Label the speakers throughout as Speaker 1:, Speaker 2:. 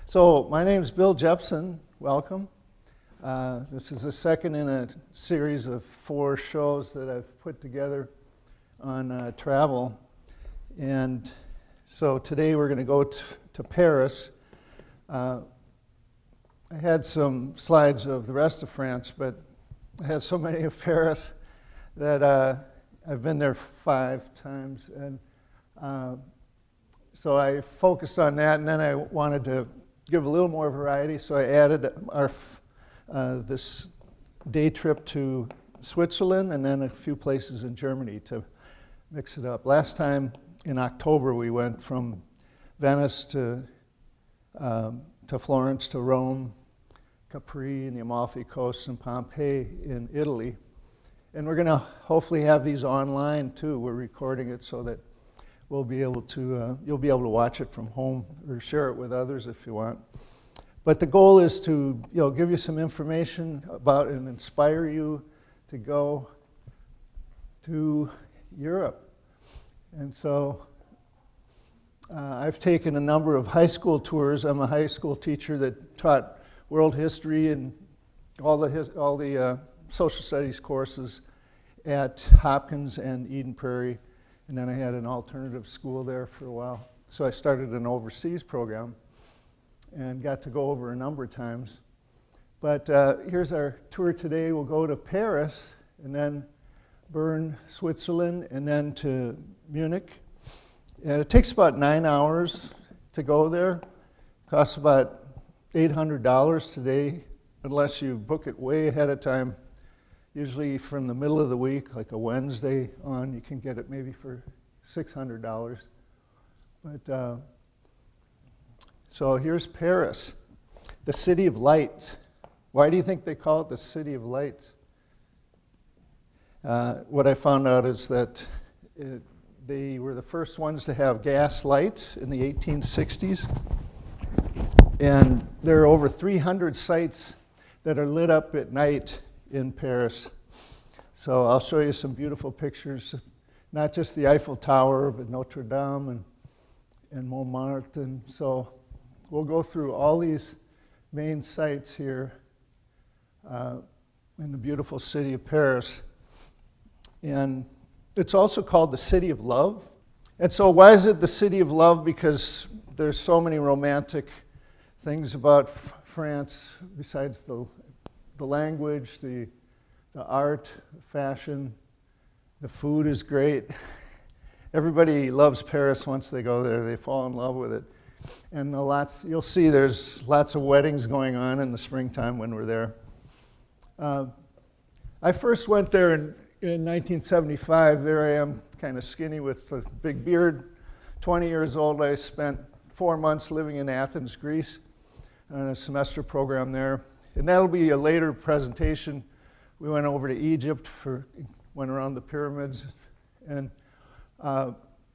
Speaker 1: So my name is Bill Jepson. Welcome. This is the second in a series of 4 shows that I've put together on travel. And so today we're going to go to Paris. I had some slides of the rest of France, but I had so many of Paris that I've been there 5 times. And so I focused on that, and then I wanted to give a little more variety, so I added this day trip to Switzerland and then a few places in Germany to mix it up. Last time in October we went from Venice to Florence to Rome, Capri and the Amalfi Coast, and Pompeii in Italy. And we're going to hopefully have these online too. We're recording it so that we'll be able to, you'll be able to watch it from home or share it with others if you want. But the goal is to, give you some information about and inspire you to go to Europe. And so I've taken a number of high school tours. I'm a high school teacher that taught world history and all the social studies courses at Hopkins and Eden Prairie. And then I had an alternative school there for a while. So I started an overseas program and got to go over a number of times. But here's our tour today. We'll go to Paris and then Bern, Switzerland, and then to Munich. And it takes about 9 hours to go there. Costs about $800 today, unless you book it way ahead of time. Usually from the middle of the week, like a Wednesday on, you can get it maybe for $600. But so here's Paris, the city of lights. Why do you think they call it the city of lights? What I found out is that they were the first ones to have gas lights in the 1860s. And there are over 300 sites that are lit up at night in Paris. So I'll show you some beautiful pictures, not just the Eiffel Tower, but Notre Dame and Montmartre. And so we'll go through all these main sites here in the beautiful city of Paris. And it's also called the City of Love. And so why is it the City of Love? Because there's so many romantic things about France besides the language, the art, fashion, the food is great. Everybody loves Paris once they go there. They fall in love with it. And you'll see there's lots of weddings going on in the springtime when we're there. I first went there in 1975. There I am, kind of skinny with a big beard. 20 years old. I spent 4 months living in Athens, Greece, on a semester program there. And that'll be a later presentation. We went over to Egypt, went around the pyramids. And,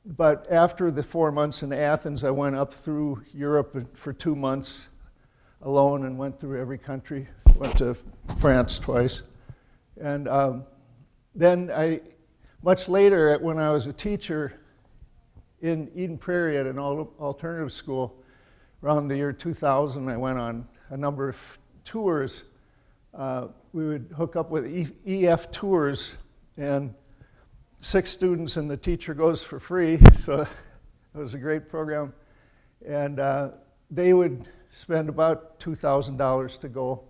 Speaker 1: but after the 4 months in Athens, I went up through Europe for 2 months alone and went through every country. Went to France twice. And then much later, when I was a teacher in Eden Prairie at an alternative school, around the year 2000, I went on a number of tours. We would hook up with EF tours, and 6 students and the teacher goes for free, so it was a great program. And they would spend about $2,000 to go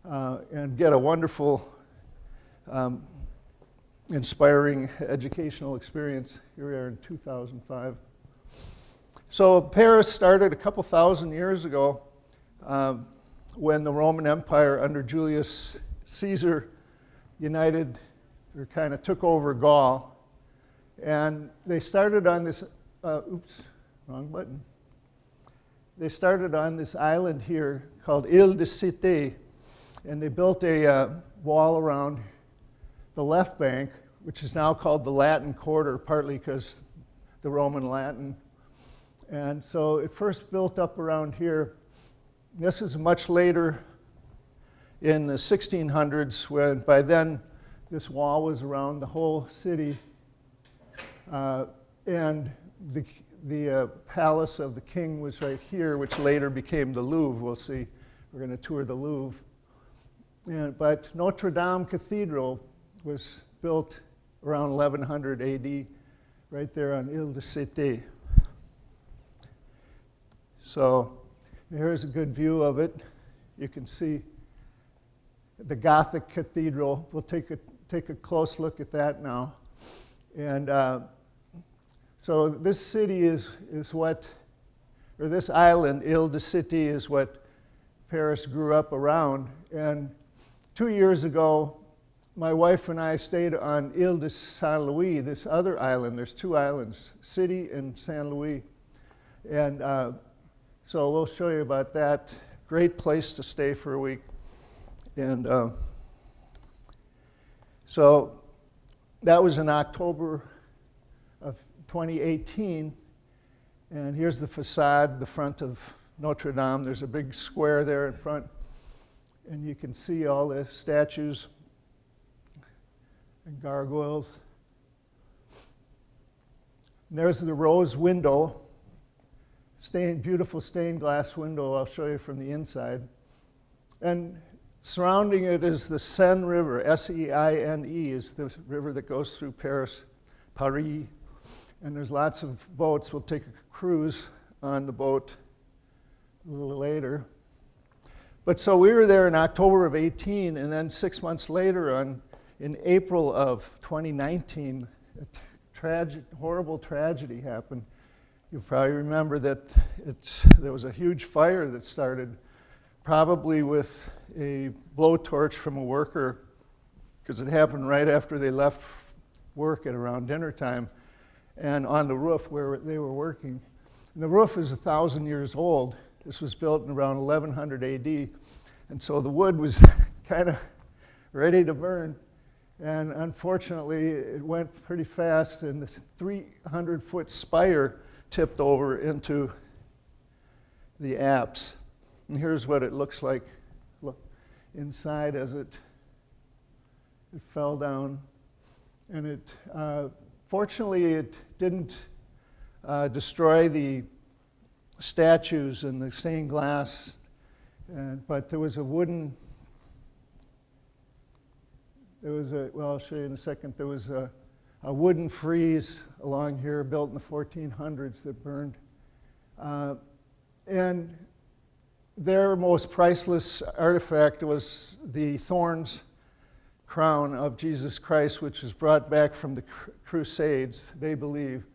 Speaker 1: and get a wonderful, inspiring educational experience. Here we are in 2005. So Paris started a couple thousand years ago when the Roman Empire under Julius Caesar united or kind of took over Gaul. And they started on this, oops, wrong button. They started on this island here called Ile de Cité, and they built a wall around the left bank, which is now called the Latin Quarter, partly because the Roman Latin. And so it first built up around here. This is much later in the 1600s, when by then this wall was around the whole city. And the palace of the king was right here, which later became the Louvre. We'll see. We're going to tour the Louvre. But Notre Dame Cathedral was built around 1100 AD, right there on Ile de Cité. So here's a good view of it. You can see the Gothic cathedral. We'll take a close look at that now. And so this city is what, or this island, Ile de Cité, is what Paris grew up around. And 2 years ago, my wife and I stayed on Ile de Saint Louis, this other island. There's two islands, City and Saint Louis. And so we'll show you about that. Great place to stay for a week. And so that was in October of 2018. And here's the facade, the front of Notre Dame. There's a big square there in front. And you can see all the statues and gargoyles. And there's the rose window, beautiful stained glass window. I'll show you from the inside. And surrounding it is the Seine River, S-E-I-N-E, is the river that goes through Paris. And there's lots of boats. We'll take a cruise on the boat a little later. But so we were there in October of 18, and then 6 months later, in April of 2019, a horrible tragedy happened. You probably remember that there was a huge fire that started, probably with a blowtorch from a worker, because it happened right after they left work at around dinner time, and on the roof where they were working. And the roof is 1,000 years old. This was built in around 1100 AD, and so the wood was kind of ready to burn. And unfortunately, it went pretty fast, and this 300-foot spire tipped over into the apse. And here's what it looks like. Look inside as it fell down. And fortunately, it didn't destroy the statues and the stained glass, but there was a wooden, well, I'll show you in a second, there was a wooden frieze along here built in the 1400s that burned. And their most priceless artifact was the thorns crown of Jesus Christ, which was brought back from the Crusades, they believe.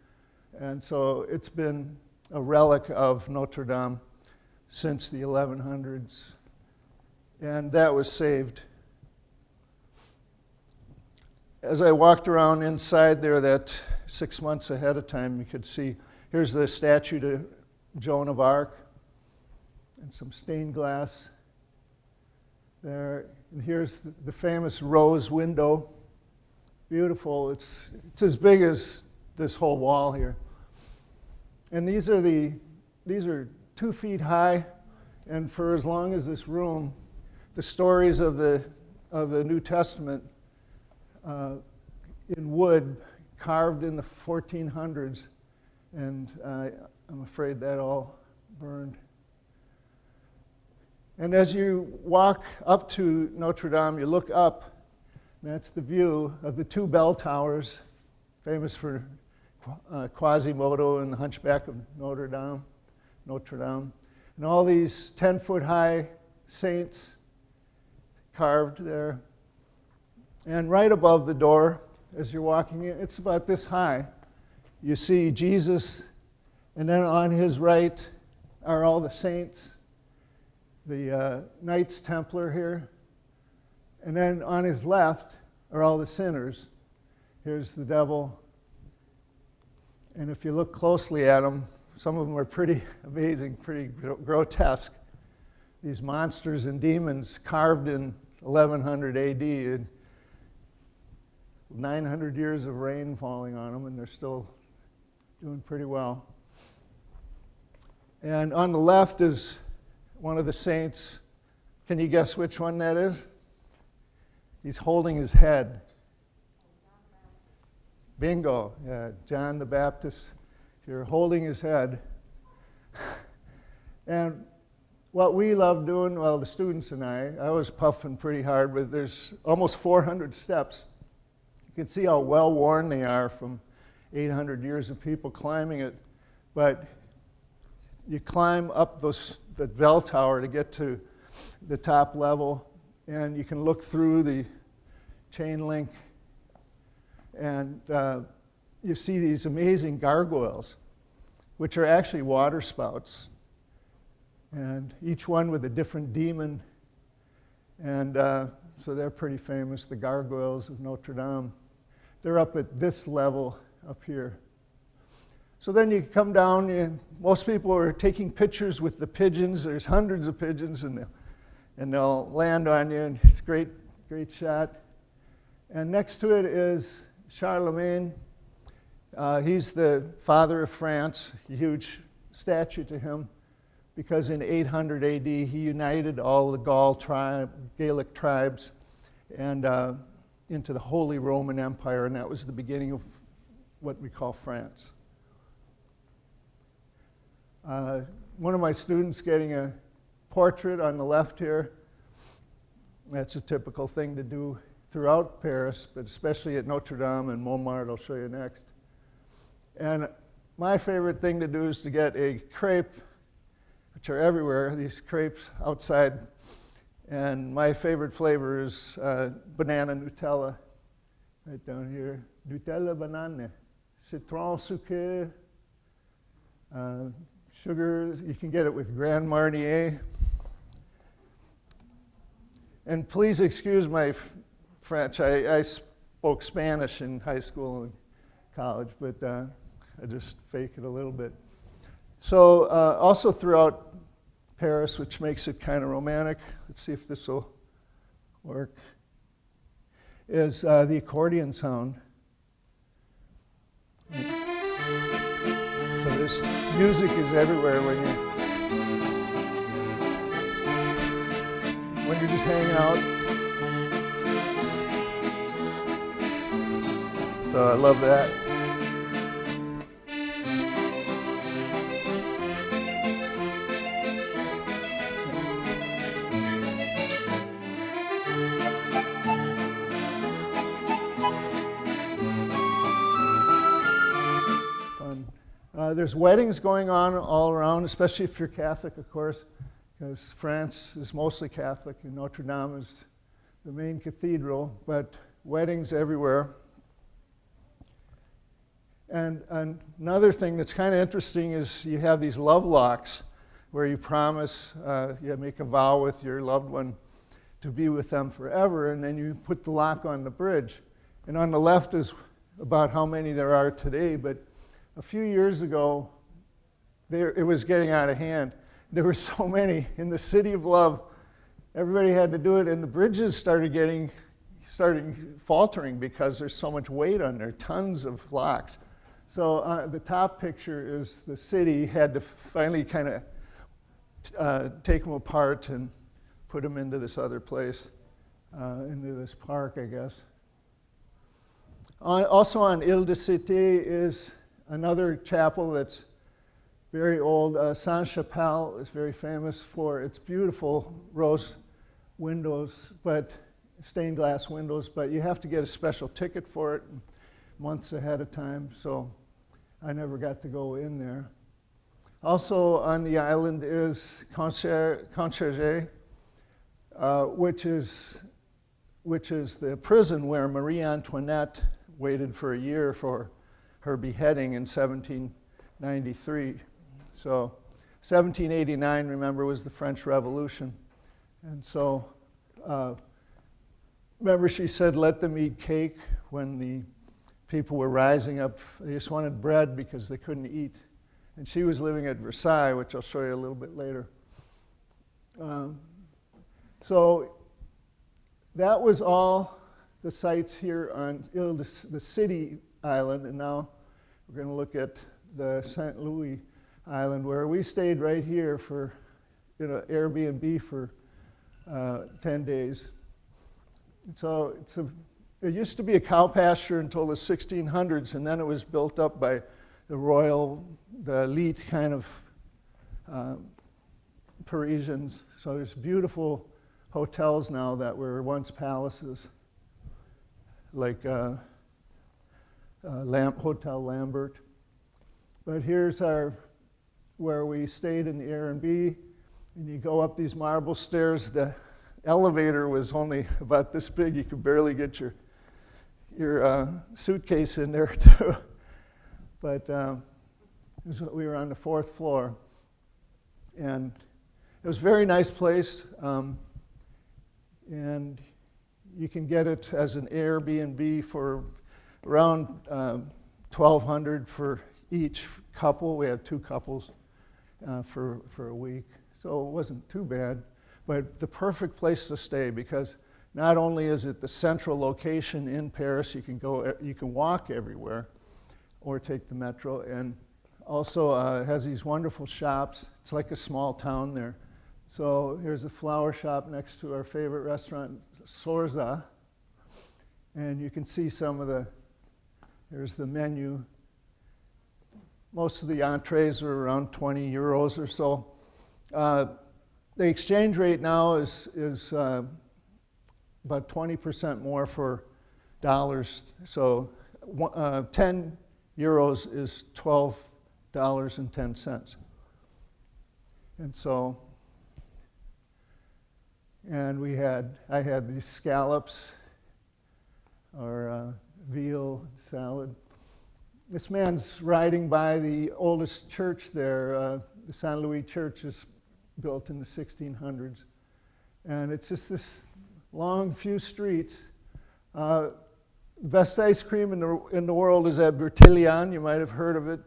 Speaker 1: And so it's been a relic of Notre Dame since the 1100s. And that was saved. As I walked around inside there, that 6 months ahead of time, you could see, here's the statue to Joan of Arc, and some stained glass there. And here's the famous rose window. Beautiful. It's as big as this whole wall here. And these are 2 feet high, and for as long as this room, the stories of the New Testament in wood, carved in the 1400s, and I'm afraid that all burned. And as you walk up to Notre Dame, you look up, and that's the view of the 2 bell towers, famous for Quasimodo and the Hunchback of Notre Dame, and all these 10-foot high saints carved there. And right above the door, as you're walking in, it's about this high, you see Jesus, and then on his right are all the saints, the Knights Templar here, and then on his left are all the sinners. Here's the devil, And if you look closely at them, some of them are pretty amazing, pretty grotesque. These monsters and demons carved in 1100 AD, and 900 years of rain falling on them, and they're still doing pretty well. And on the left is one of the saints. Can you guess which one that is? He's holding his head. Bingo. Yeah, John the Baptist. You're holding his head. And what we love doing, well, the students and I was puffing pretty hard, but there's almost 400 steps. You can see how well worn they are from 800 years of people climbing it. But you climb up the bell tower to get to the top level, and you can look through the chain link, and you see these amazing gargoyles, which are actually water spouts, and each one with a different demon. And so they're pretty famous, the gargoyles of Notre Dame. They're up at this level up here. So then you come down, and most people are taking pictures with the pigeons. There's hundreds of pigeons, and they'll land on you, and it's a great, great shot. And next to it is Charlemagne. He's the father of France, a huge statue to him, because in 800 AD he united all the Gaelic tribes and into the Holy Roman Empire, and that was the beginning of what we call France. One of my students getting a portrait on the left here. That's a typical thing to do throughout Paris, but especially at Notre Dame and Montmartre. I'll show you next. And my favorite thing to do is to get a crepe, which are everywhere, these crepes outside. And my favorite flavor is banana Nutella, right down here. Nutella banane, citron sucre, sugar. You can get it with Grand Marnier. And please excuse my French. I spoke Spanish in high school and college, but I just fake it a little bit. So also throughout Paris, which makes it kind of romantic, let's see if this will work, is the accordion sound. So this music is everywhere when you're just hanging out. So I love that. There's weddings going on all around, especially if you're Catholic, of course, because France is mostly Catholic and Notre Dame is the main cathedral, but weddings everywhere. And another thing that's kind of interesting is you have these love locks where you promise, you make a vow with your loved one to be with them forever, and then you put the lock on the bridge. And on the left is about how many there are today, but a few years ago, it was getting out of hand. There were so many in the city of love. Everybody had to do it, and the bridges started faltering because there's so much weight on there, tons of locks. So the top picture is the city had to finally kind of take them apart and put them into this other place, into this park, I guess. Also on Ile-de-Cité is another chapel that's very old. Sainte-Chapelle is very famous for its beautiful rose windows, but stained glass windows, but you have to get a special ticket for it months ahead of time, so I never got to go in there. Also on the island is Concierge, which is the prison where Marie Antoinette waited for a year for her beheading in 1793. So 1789, remember, was the French Revolution. And so, remember she said, let them eat cake when the people were rising up. They just wanted bread because they couldn't eat. And she was living at Versailles, which I'll show you a little bit later. So that was all the sites here on the city island, and now we're going to look at the St. Louis Island, where we stayed right here for Airbnb for 10 days. So it used to be a cow pasture until the 1600s, and then it was built up by the elite kind of Parisians. So there's beautiful hotels now that were once palaces, like Hotel Lambert. But here's where we stayed in the Airbnb, and you go up these marble stairs. The elevator was only about this big. You could barely get your suitcase in there too. But we were on the 4th floor, and it was a very nice place. And you can get it as an Airbnb for around $1,200 for each couple. We had 2 couples for a week, so it wasn't too bad. But the perfect place to stay, because not only is it the central location in Paris, you can walk everywhere, or take the metro, and also it has these wonderful shops. It's like a small town there. So here's a flower shop next to our favorite restaurant, Sorza, and you can see here's the menu. Most of the entrees are around 20 euros or so. The exchange rate now is about 20% more for dollars. So 10 euros is $12.10. And so, I had these scallops, or veal salad. This man's riding by the oldest church there. The St. Louis Church is built in the 1600s. And it's just this long few streets. Best ice cream in the world is at Bertillon. You might have heard of it.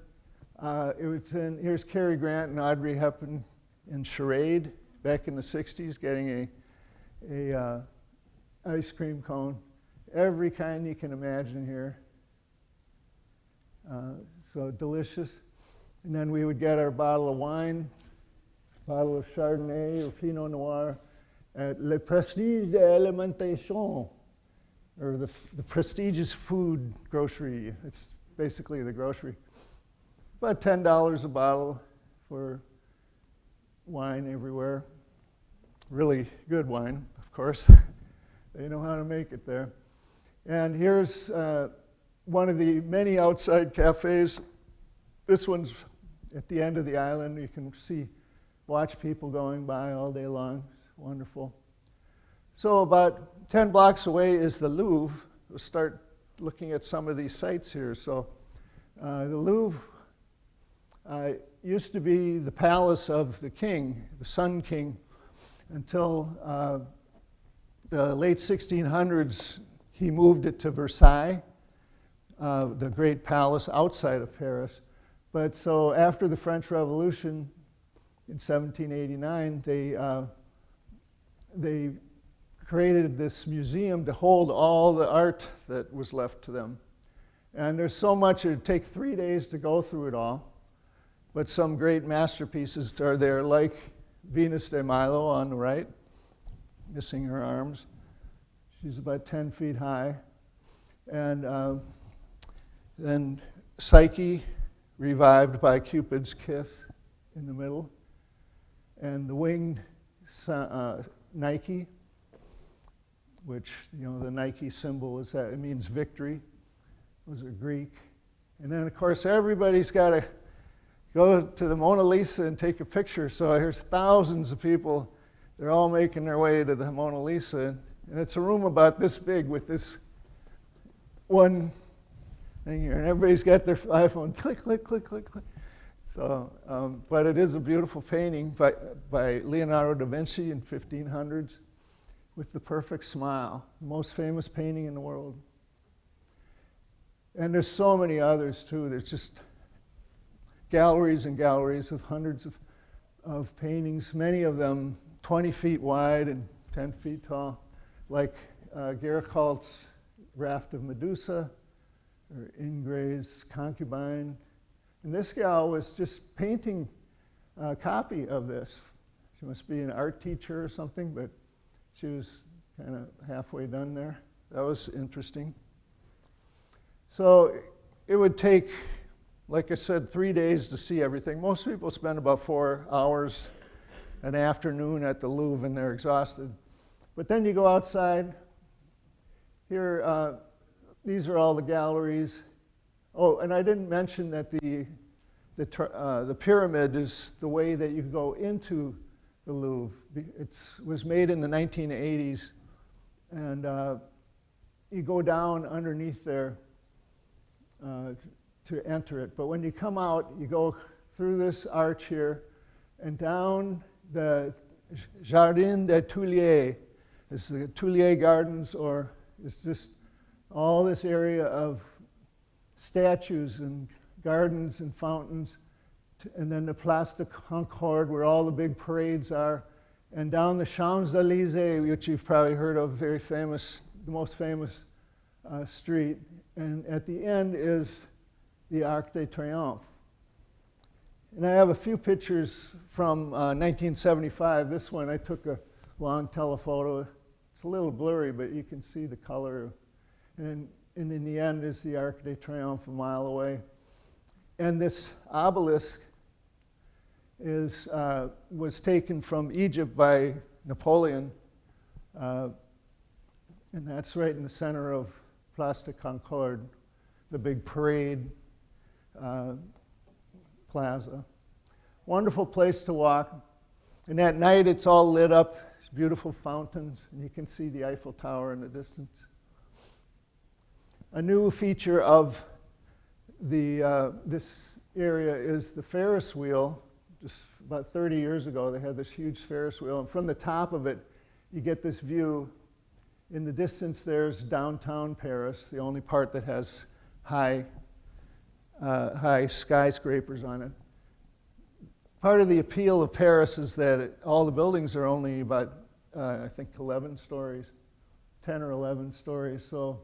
Speaker 1: Here's Cary Grant and Audrey Hepburn in Charade back in the 60s, getting a ice cream cone. Every kind you can imagine here. So delicious. And then we would get our bottle of wine, bottle of Chardonnay or Pinot Noir at Le Prestige de l'Alimentation, or the prestigious food grocery. It's basically the grocery. About $10 a bottle for wine everywhere. Really good wine, of course. They know how to make it there. And here's one of the many outside cafes. This one's at the end of the island. You can watch people going by all day long. It's wonderful. So about 10 blocks away is the Louvre. We'll start looking at some of these sites here. So the Louvre used to be the palace of the king, the Sun King, until the late 1600s. He moved it to Versailles, the great palace outside of Paris. But so after the French Revolution in 1789, they created this museum to hold all the art that was left to them. And there's so much, it would take 3 days to go through it all. But some great masterpieces are there, like Venus de Milo on the right, missing her arms. She's about 10 feet high. And then Psyche, revived by Cupid's kiss in the middle. And the winged Nike, which, the Nike symbol is that it means victory. Those are Greek. And then, of course, everybody's got to go to the Mona Lisa and take a picture. So there's thousands of people. They're all making their way to the Mona Lisa. And it's a room about this big with this one thing here. And everybody's got their iPhone. Click, click, click, click, click. So, but it is a beautiful painting by Leonardo da Vinci in 1500s with the perfect smile. The most famous painting in the world. And there's so many others too. There's just galleries and galleries of hundreds of paintings, many of them 20 feet wide and 10 feet tall, like Gerichalt's Raft of Medusa, or Ingres's Concubine. And this gal was just painting a copy of this. She must be an art teacher or something, but she was kind of halfway done there. That was interesting. So it would take, like I said, 3 days to see everything. Most people spend about 4 hours an afternoon at the Louvre and they're exhausted. But then you go outside. Here, these are all the galleries. Oh, and I didn't mention that the pyramid is the way that you go into the Louvre. It was made in the 1980s, and you go down underneath there to enter it. But when you come out, you go through this arch here and down the Jardin des Tuileries. It's the Tuileries Gardens, or it's just all this area of statues and gardens and fountains, and then the Place de Concorde, where all the big parades are, and down the Champs-Élysées, which you've probably heard of, very famous, the most famous street. And at the end is the Arc De Triomphe. And I have a few pictures from 1975. This one, I took a long telephoto. It's a little blurry, but you can see the color. And in the end is the Arc de Triomphe a mile away. And this obelisk was taken from Egypt by Napoleon. And that's right in the center of Place de Concorde, the big parade plaza. Wonderful place to walk. And at night it's all lit up. It's beautiful fountains. And you can see the Eiffel Tower in the distance. A new feature of this area is the Ferris wheel. Just about 30 years ago, they had this huge Ferris wheel. And from the top of it, you get this view. In the distance, there's downtown Paris, the only part that has high skyscrapers on it. Part of the appeal of Paris is that all the buildings are only about, I think, 11 stories, 10 or 11 stories. So,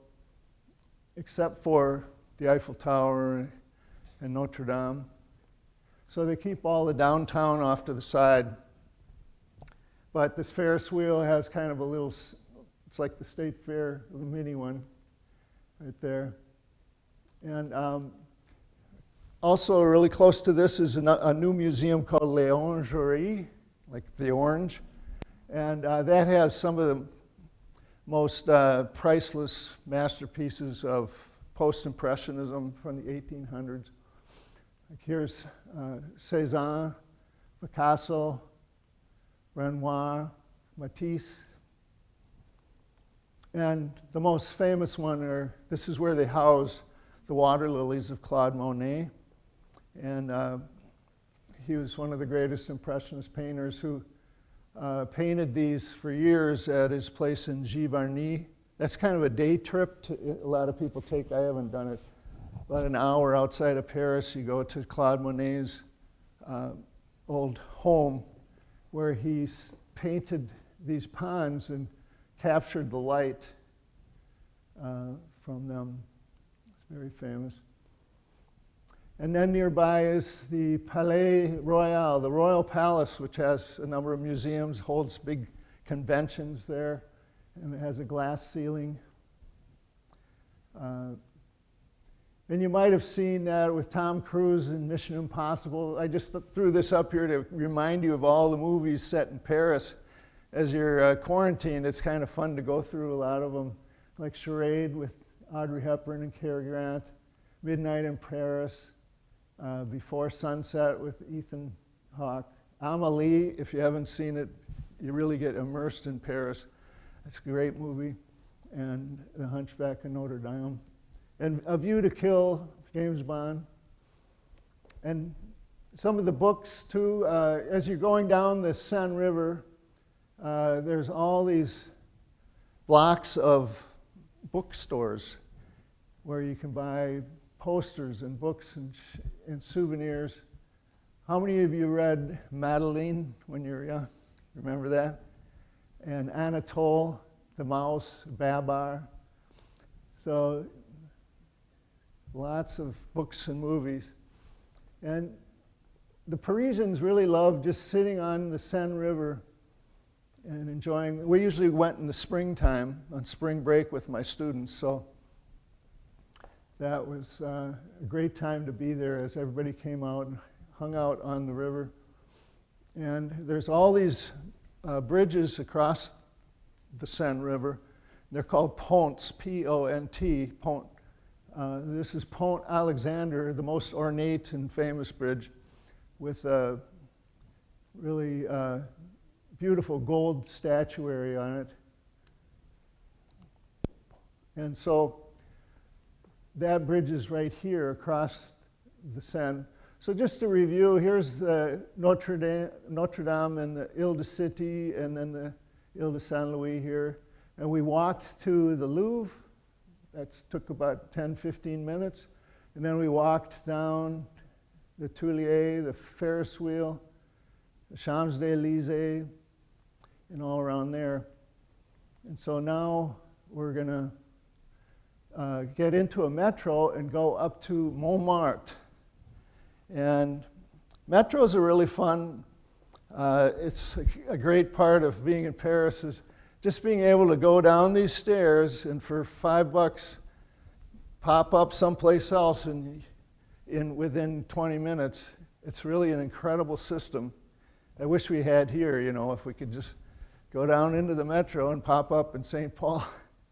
Speaker 1: except for the Eiffel Tower and Notre Dame. So they keep all the downtown off to the side. But this Ferris wheel has kind of a little, it's like the State Fair, the mini one right there. And also really close to this is a new museum called l'Orangerie, like the orange. And that has some of the most priceless masterpieces of post-impressionism from the 1800s. Like here's Cézanne, Picasso, Renoir, Matisse. And the most famous one, this is where they house the water lilies of Claude Monet. And he was one of the greatest Impressionist painters who painted these for years at his place in Giverny. That's kind of a day trip a lot of people take. I haven't done it. About an hour outside of Paris, you go to Claude Monet's old home where he painted these ponds and captured the light from them. It's very famous. And then nearby is the Palais Royal, the Royal Palace, which has a number of museums, holds big conventions there, and it has a glass ceiling. And you might have seen that with Tom Cruise in Mission Impossible. I just threw this up here to remind you of all the movies set in Paris. As you're quarantined, it's kind of fun to go through a lot of them, like Charade with Audrey Hepburn and Cary Grant, Midnight in Paris, Before Sunset with Ethan Hawke. Amélie, if you haven't seen it, you really get immersed in Paris. It's a great movie. And The Hunchback of Notre Dame. And A View to Kill, James Bond. And some of the books, too. As you're going down the Seine River, there's all these blocks of bookstores where you can buy posters and books and souvenirs. How many of you read Madeleine when you were young? Remember that? And Anatole, the mouse, Babar. So lots of books and movies. And the Parisians really loved just sitting on the Seine River and enjoying. We usually went in the springtime on spring break with my students, so that was a great time to be there as everybody came out and hung out on the river. And there's all these bridges across the Seine River. They're called ponts, P-O-N-T, pont. This is Pont Alexander, the most ornate and famous bridge, with a really beautiful gold statuary on it. And so that bridge is right here across the Seine. So just to review, here's the Notre Dame and the Ile de City, and then the Ile de Saint Louis here. And we walked to the Louvre. That took about 10, 15 minutes. And then we walked down the Tuileries, the Ferris wheel, the Champs-Élysées, and all around there. And so now we're going to get into a metro and go up to Montmartre. And metros are really fun. It's a great part of being in Paris is just being able to go down these stairs and for $5 pop up someplace else and within 20 minutes. It's really an incredible system. I wish we had here, you know, if we could just go down into the metro and pop up in St. Paul,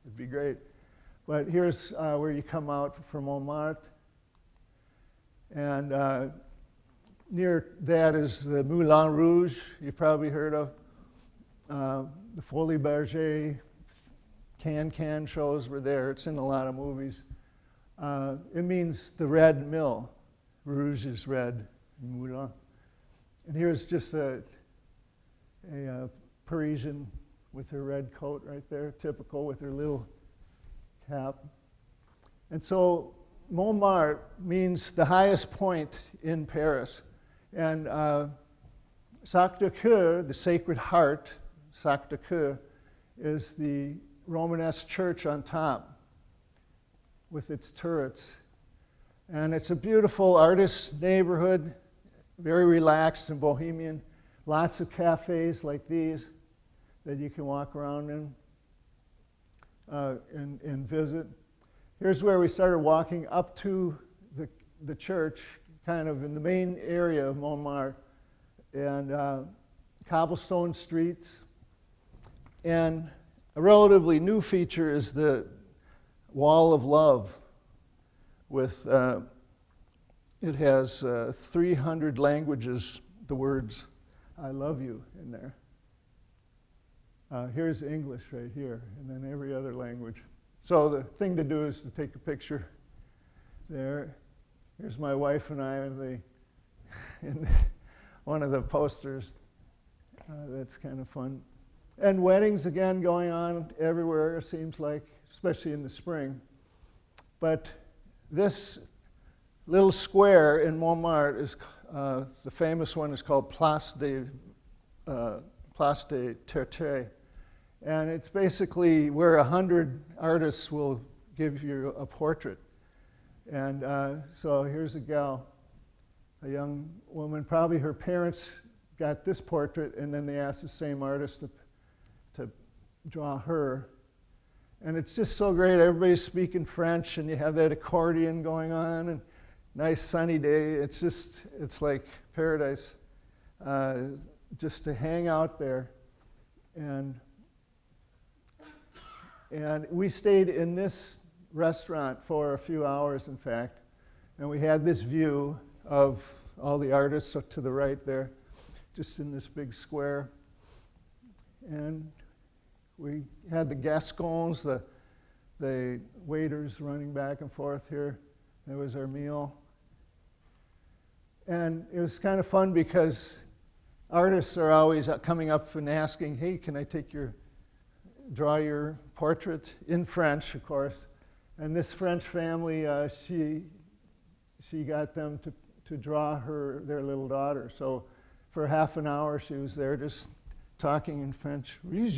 Speaker 1: it'd be great. But here's where you come out from Montmartre. And near that is the Moulin Rouge, you've probably heard of. The Folies Bergère, Can shows were there. It's in a lot of movies. It means the red mill. Rouge is red, Moulin. And here's just a Parisian with her red coat right there, typical with her little cap. And so Montmartre means the highest point in Paris. And Sacré-Cœur, the Sacred Heart, Sacré-Cœur, is the Romanesque church on top with its turrets. And it's a beautiful artist neighborhood, very relaxed and bohemian. Lots of cafes like these that you can walk around in and visit. Here's where we started walking up to the church, kind of in the main area of Montmartre, and cobblestone streets. And a relatively new feature is the Wall of Love. With it has 300 languages, the words "I love you" in there. Here's English right here, and then every other language. So the thing to do is to take a picture there. Here's my wife and I in one of the posters. That's kind of fun. And weddings, again, going on everywhere, it seems like, especially in the spring. But this little square in Montmartre is, the famous one is called Place de Tertre. And it's basically where 100 artists will give you a portrait. And so here's a gal, a young woman, probably her parents got this portrait, and then they asked the same artist to draw her. And it's just so great. Everybody's speaking French, and you have that accordion going on, and nice sunny day. It's like paradise just to hang out there. And we stayed in this restaurant for a few hours, in fact, and we had this view of all the artists up to the right there, just in this big square. And we had the Gascons, the waiters running back and forth here. There was our meal. And it was kind of fun because artists are always coming up and asking, hey, can I draw your portrait in French, of course. And this French family, she got them to draw their little daughter. So for half an hour she was there just talking in French, you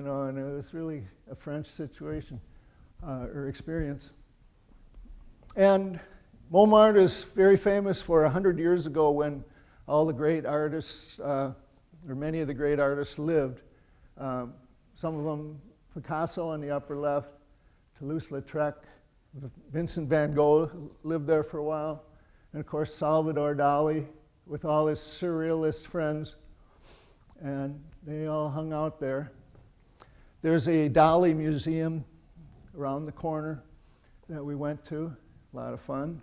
Speaker 1: know, and it was really a French situation or experience. And Montmartre is very famous for 100 years ago when all the great artists, or many of the great artists lived. Some of them, Picasso on the upper left, Toulouse-Lautrec, Vincent van Gogh lived there for a while, and of course Salvador Dali with all his surrealist friends, and they all hung out there. There's a Dali museum around the corner that we went to, a lot of fun,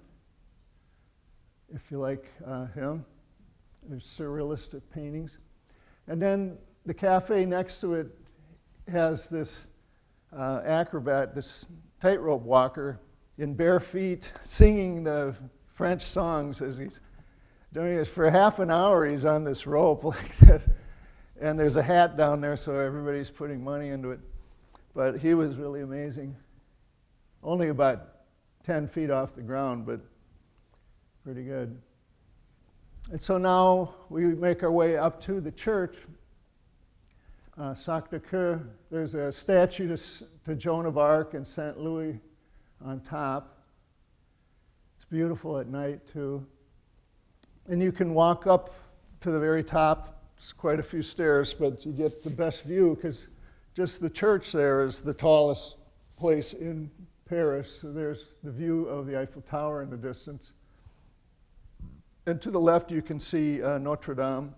Speaker 1: if you like him. There's surrealistic paintings. And then the cafe next to it has this acrobat, this tightrope walker in bare feet singing the French songs as he's doing this. For half an hour he's on this rope like this. And there's a hat down there, so everybody's putting money into it. But he was really amazing. Only about 10 feet off the ground, but pretty good. And so now we make our way up to the church. Sacré-Cœur, there's a statue to Joan of Arc and St. Louis on top. It's beautiful at night too. And you can walk up to the very top. It's quite a few stairs, but you get the best view because just the church there is the tallest place in Paris. So there's the view of the Eiffel Tower in the distance. And to the left you can see Notre Dame.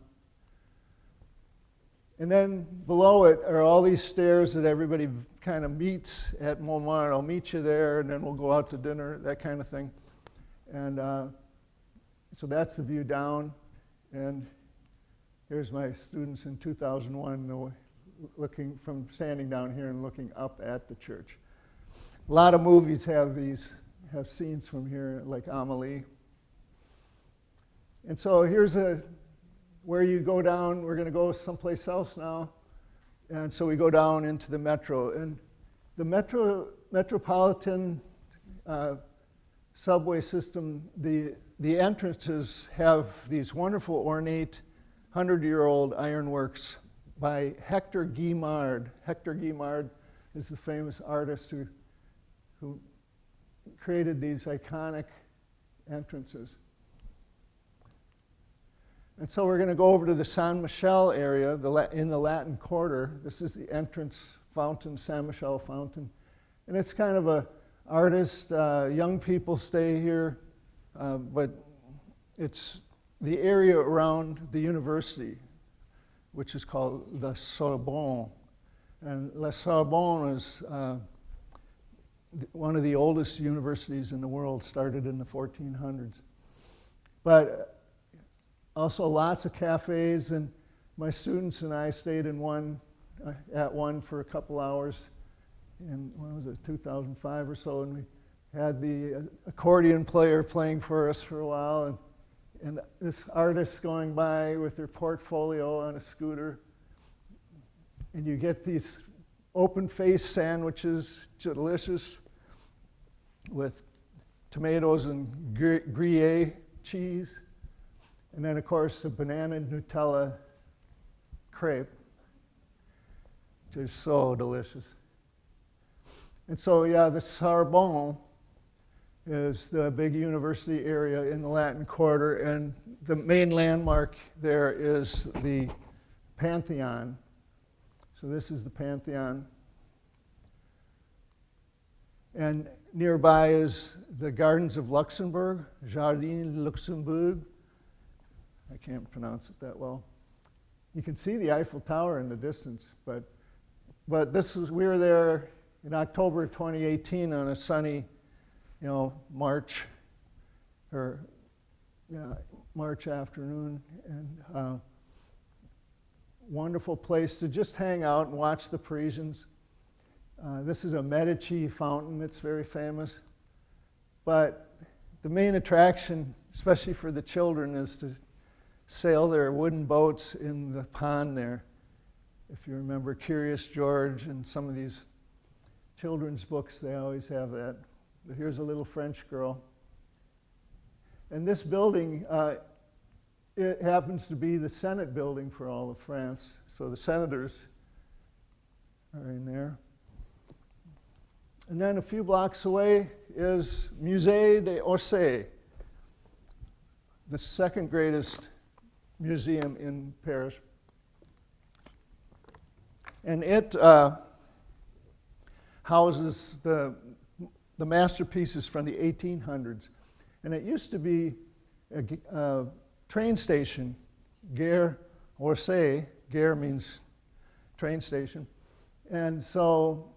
Speaker 1: And then below it are all these stairs that everybody kind of meets at Montmartre. I'll meet you there, and then we'll go out to dinner, that kind of thing. And so that's the view down. And here's my students in 2001 standing down here and looking up at the church. A lot of movies have scenes from here, like Amélie. And so here's where you go down. We're going to go someplace else now. And so we go down into the metro. And the metropolitan subway system, the entrances have these wonderful ornate 100-year-old ironworks by Hector Guimard. Hector Guimard is the famous artist who created these iconic entrances. And so we're going to go over to the Saint Michel area in the Latin Quarter. This is the entrance fountain, Saint Michel Fountain. And it's kind of an artist, young people stay here, but it's the area around the university, which is called La Sorbonne. And La Sorbonne is one of the oldest universities in the world, started in the 1400s. But also lots of cafes, and my students and I stayed at one for a couple hours in, when was it, 2005 or so, and we had the accordion player playing for us for a while, and this artist going by with their portfolio on a scooter, and you get these open-faced sandwiches, delicious, with tomatoes and Gruyere cheese. And then, of course, the banana Nutella crepe, which is so delicious. And so, yeah, the Sorbonne is the big university area in the Latin Quarter, and the main landmark there is the Pantheon. So this is the Pantheon. And nearby is the Gardens of Luxembourg, Jardin Luxembourg. I can't pronounce it that well. You can see the Eiffel Tower in the distance, but we were there in October 2018 on a sunny, March afternoon, and wonderful place to just hang out and watch the Parisians. This is a Medici Fountain that's very famous, but the main attraction, especially for the children, is to sail their wooden boats in the pond there. If you remember Curious George and some of these children's books, they always have that. But here's a little French girl. And this building, it happens to be the Senate building for all of France. So the senators are in there. And then a few blocks away is Musée d'Orsay, the second greatest museum in Paris. And it houses the masterpieces from the 1800s. And it used to be a train station, Gare Orsay. Gare means train station. And so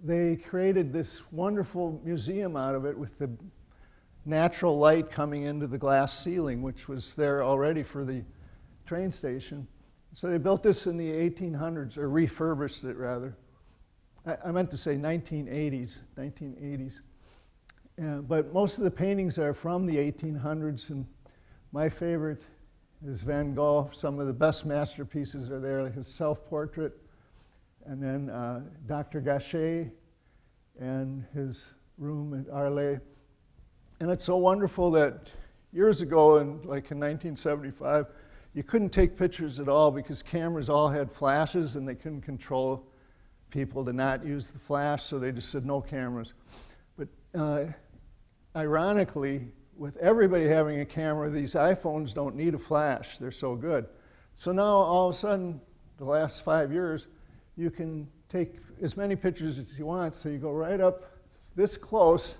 Speaker 1: they created this wonderful museum out of it with the natural light coming into the glass ceiling, which was there already for the train station. So they built this in the 1800s, or refurbished it rather. I meant to say 1980s. But most of the paintings are from the 1800s, and my favorite is Van Gogh. Some of the best masterpieces are there, like his self-portrait, and then Dr. Gachet and his room at Arles. And it's so wonderful that years ago, like in 1975, you couldn't take pictures at all because cameras all had flashes and they couldn't control people to not use the flash, so they just said no cameras. But ironically, with everybody having a camera, these iPhones don't need a flash. They're so good. So now, all of a sudden, the last 5 years, you can take as many pictures as you want. So you go right up this close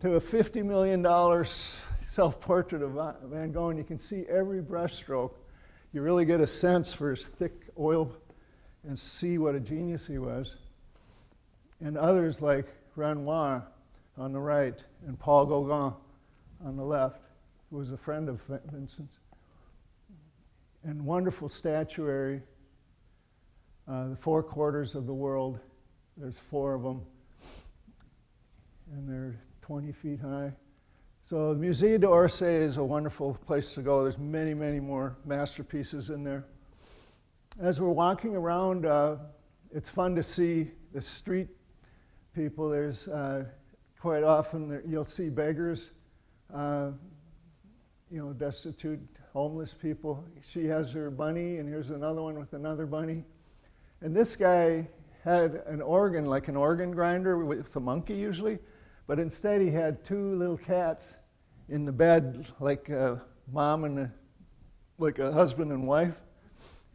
Speaker 1: to a $50 million self-portrait of Van Gogh, and you can see every brush stroke. You really get a sense for his thick oil and see what a genius he was. And others like Renoir on the right and Paul Gauguin on the left, who was a friend of Vincent's. And wonderful statuary, the four quarters of the world. There's 4 of them, and they're 20 feet high. So the Musée d'Orsay is a wonderful place to go. There's many, many more masterpieces in there. As we're walking around, it's fun to see the street people. There's quite often you'll see beggars, destitute, homeless people. She has her bunny, and here's another one with another bunny. And this guy had an organ, like an organ grinder with a monkey usually, but instead he had 2 little cats in the bed, like a mom and like a husband and wife.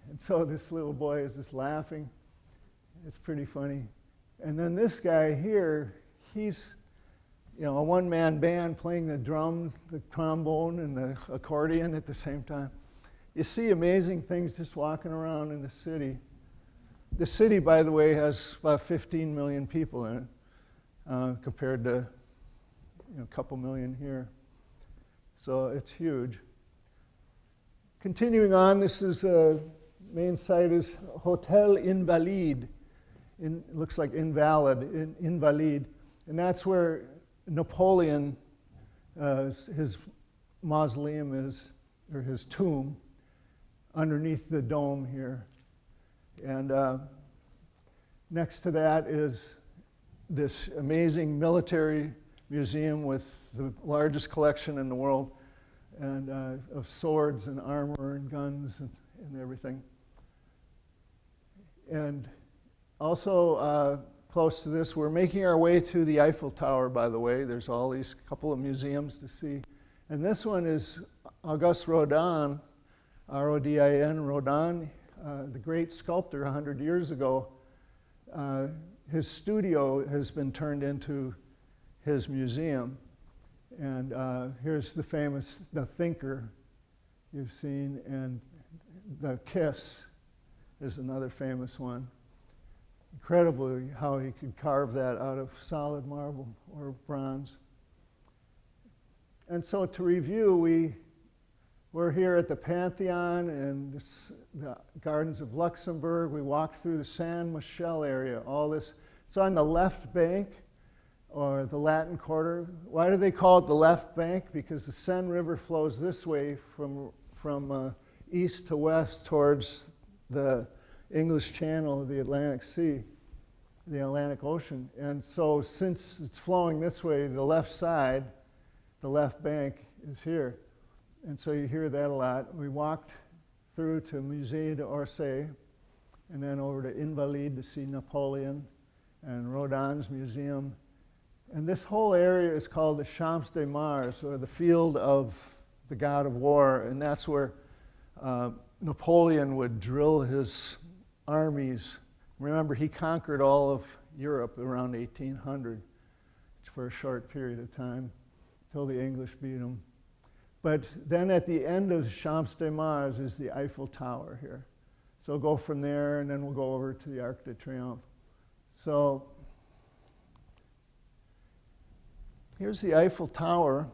Speaker 1: And so this little boy is just laughing. It's pretty funny. And then this guy here, he's a one-man band playing the drum, the trombone, and the accordion at the same time. You see amazing things just walking around in the city. The city, by the way, has about 15 million people in it, compared to a couple million here. So it's huge. Continuing on, this is main site is Hotel Invalides. It looks like invalid, Invalides. And that's where Napoleon, his mausoleum is, or his tomb, underneath the dome here. And next to that is this amazing military museum with the largest collection in the world, and of swords and armor and guns and everything. And also close to this, we're making our way to the Eiffel Tower, by the way. There's all these couple of museums to see. And this one is Auguste Rodin, R-O-D-I-N, Rodin, the great sculptor 100 years ago. His studio has been turned into his museum. And here's the famous, the Thinker you've seen, and the Kiss is another famous one. Incredibly how he could carve that out of solid marble or bronze. And so to review, we're here at the Pantheon and the Gardens of Luxembourg. We walked through the Saint Michel area. All this, it's on the left bank, or the Latin Quarter. Why do they call it the left bank? Because the Seine River flows this way from east to west towards the English Channel of the Atlantic Sea. the Atlantic Ocean. And so since it's flowing this way, the left side, the left bank is here. And so you hear that a lot. We walked through to Musée d'Orsay, and then over to Invalides to see Napoleon, and Rodin's museum. And this whole area is called the Champs de Mars, or the field of the god of war, and that's where Napoleon would drill his armies. Remember, he conquered all of Europe around 1800 for a short period of time, until the English beat him. But then at the end of Champs de Mars is the Eiffel Tower here. So go from there, and then we'll go over to the Arc de Triomphe. So here's the Eiffel Tower,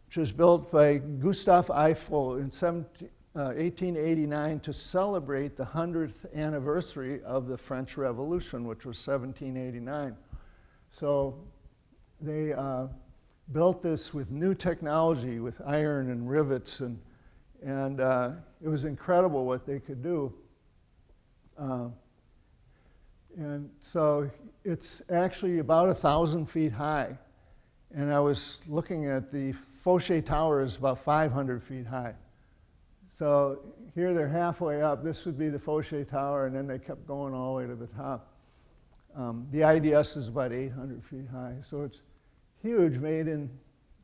Speaker 1: which was built by Gustave Eiffel in 1889 to celebrate the 100th anniversary of the French Revolution, which was 1789. So they built this with new technology, with iron and rivets, and it was incredible what they could do. And so it's actually about 1,000 feet high. And I was looking at the Foshee Tower is about 500 feet high. So here they're halfway up. This would be the Foshee Tower, and then they kept going all the way to the top. The IDS is about 800 feet high. So it's huge, made in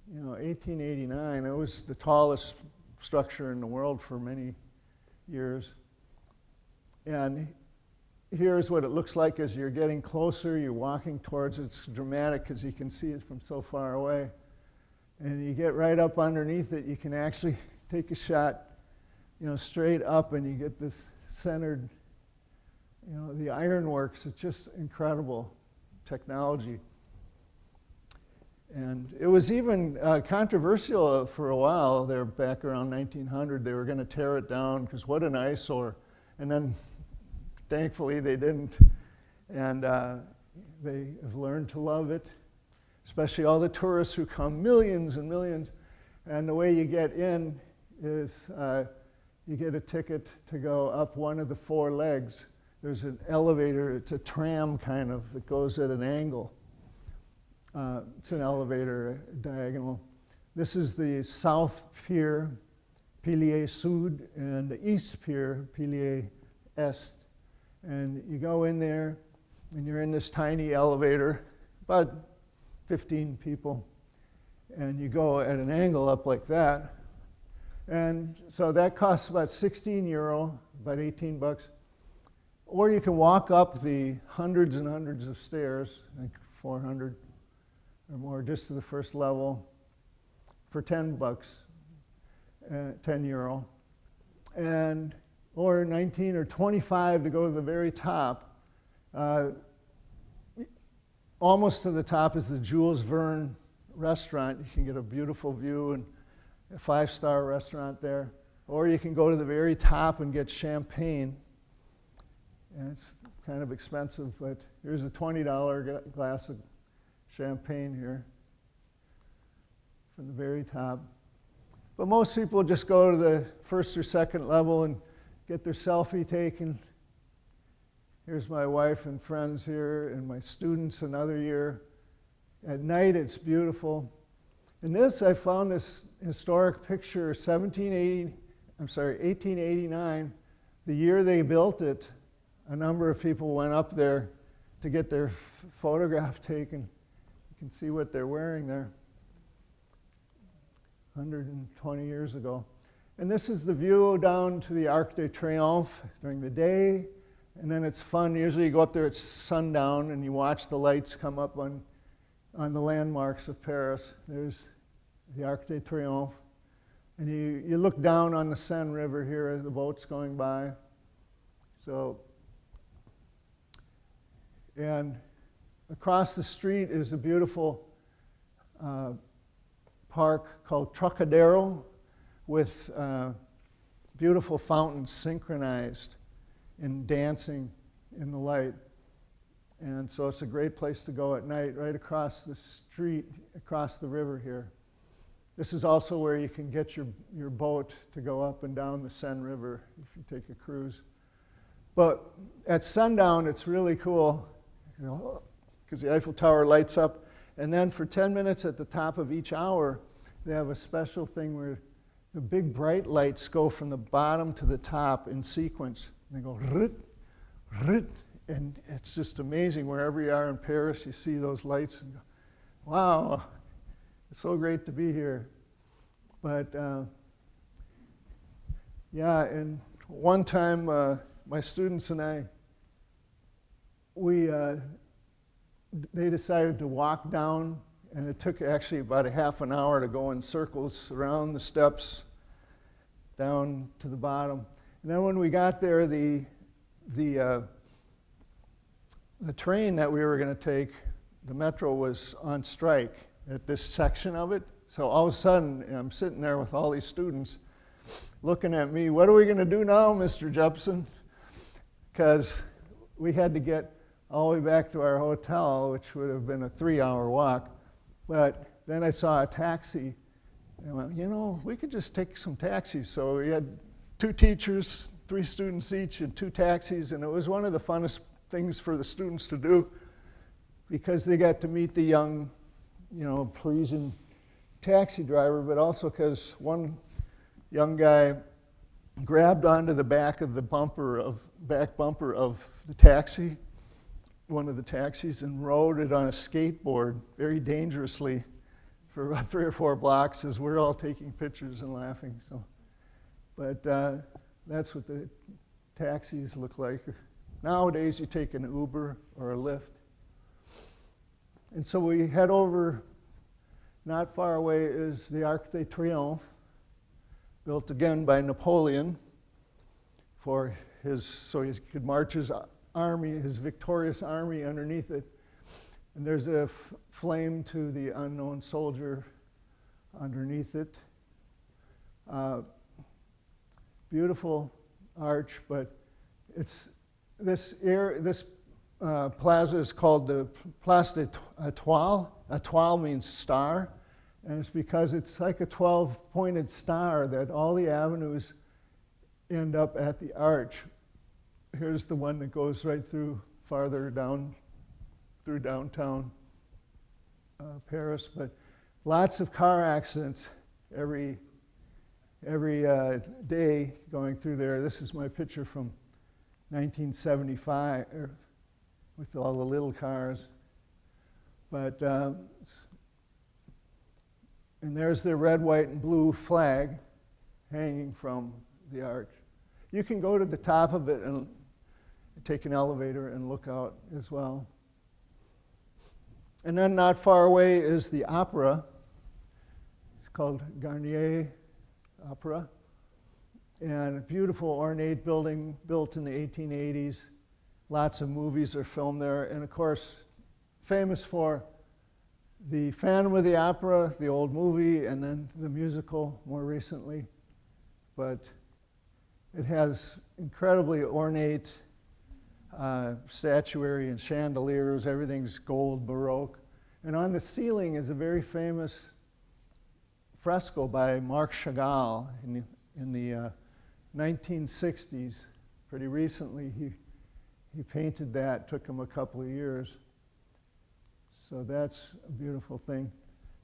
Speaker 1: 1889. It was the tallest structure in the world for many years. And here's what it looks like as you're getting closer, you're walking towards it. It's dramatic because you can see it from so far away. And you get right up underneath it, you can actually take a shot, straight up, and you get this centered, the ironworks. It's just incredible technology. And it was even controversial for a while there, back around 1900. They were going to tear it down because what an eyesore. And then thankfully they didn't. And they have learned to love it, especially all the tourists who come, millions and millions. And the way you get in is you get a ticket to go up one of the four legs. There's an elevator. It's a tram kind of that goes at an angle. It's an elevator diagonal. This is the south pier, Pilier Sud, and the east pier, Pilier Est. And you go in there, and you're in this tiny elevator, about 15 people, and you go at an angle up like that. And so that costs about 16 euro, about 18 bucks. Or you can walk up the hundreds and hundreds of stairs, I think 400 or more, just to the first level for 10 bucks, 10 euro. And, or 19 or 25 to go to the very top. Almost to the top is the Jules Verne restaurant. You can get a beautiful view and a 5-star restaurant there. Or you can go to the very top and get champagne. And it's kind of expensive, but here's a $20 glass of champagne here from the very top. But most people just go to the first or second level and get their selfie taken. Here's my wife and friends here and my students another year. At night it's beautiful. And this, I found this historic picture, 1889, the year they built it. A number of people went up there to get their photograph taken. You can see what they're wearing there. 120 years ago. And this is the view down to the Arc de Triomphe during the day. And then it's fun. Usually you go up there at sundown and you watch the lights come up on the landmarks of Paris. There's the Arc de Triomphe. And you look down on the Seine River here as the boat's going by. So, and across the street is a beautiful park called Truccadero with beautiful fountains synchronized and dancing in the light. And so it's a great place to go at night, right across the street, across the river here. This is also where you can get your boat to go up and down the Seine River if you take a cruise. But at sundown, it's really cool because the Eiffel Tower lights up. And then for 10 minutes at the top of each hour, they have a special thing where the big bright lights go from the bottom to the top in sequence. They go rit, rit, and it's just amazing. Wherever you are in Paris, you see those lights and go, wow, it's so great to be here. But yeah, and one time my students and I, they decided to walk down, and it took actually about a half an hour to go in circles around the steps down to the bottom. And then when we got there, the train that we were going to take, the Metro, was on strike at this section of it. So all of a sudden, I'm sitting there with all these students looking at me. What are we going to do now, Mr. Jepson? Because we had to get all the way back to our hotel, which would have been a 3-hour walk. But then I saw a taxi, and I went, you know, we could just take some taxis. So we had 2 teachers, 3 students each, and 2 taxis, and it was one of the funnest things for the students to do because they got to meet the young, Parisian taxi driver, but also because one young guy grabbed onto the back of the back bumper of the taxi, one of the taxis, and rode it on a skateboard very dangerously for about 3 or 4 blocks as we're all taking pictures and laughing. So, but that's what the taxis look like. Nowadays, you take an Uber or a Lyft. And so we head over, not far away is the Arc De Triomphe, built again by Napoleon so he could march his army, his victorious army underneath it. And there's a flame to the unknown soldier underneath it. Beautiful arch, but this plaza is called the Place d'Étoile. Étoile means star, and it's because it's like a 12-pointed star that all the avenues end up at the arch. Here's the one that goes right through farther down through downtown Paris, but lots of car accidents every day going through there. This is my picture from 1975 with all the little cars. But and there's the red, white, and blue flag hanging from the arch. You can go to the top of it and take an elevator and look out as well. And then not far away is the opera. It's called Garnier Opera. And a beautiful ornate building built in the 1880s. Lots of movies are filmed there. And of course, famous for the Phantom of the Opera, the old movie, and then the musical more recently. But it has incredibly ornate statuary and chandeliers. Everything's gold Baroque. And on the ceiling is a very famous fresco by Marc Chagall in the 1960s. Pretty recently, he painted that. Took him a couple of years. So that's a beautiful thing.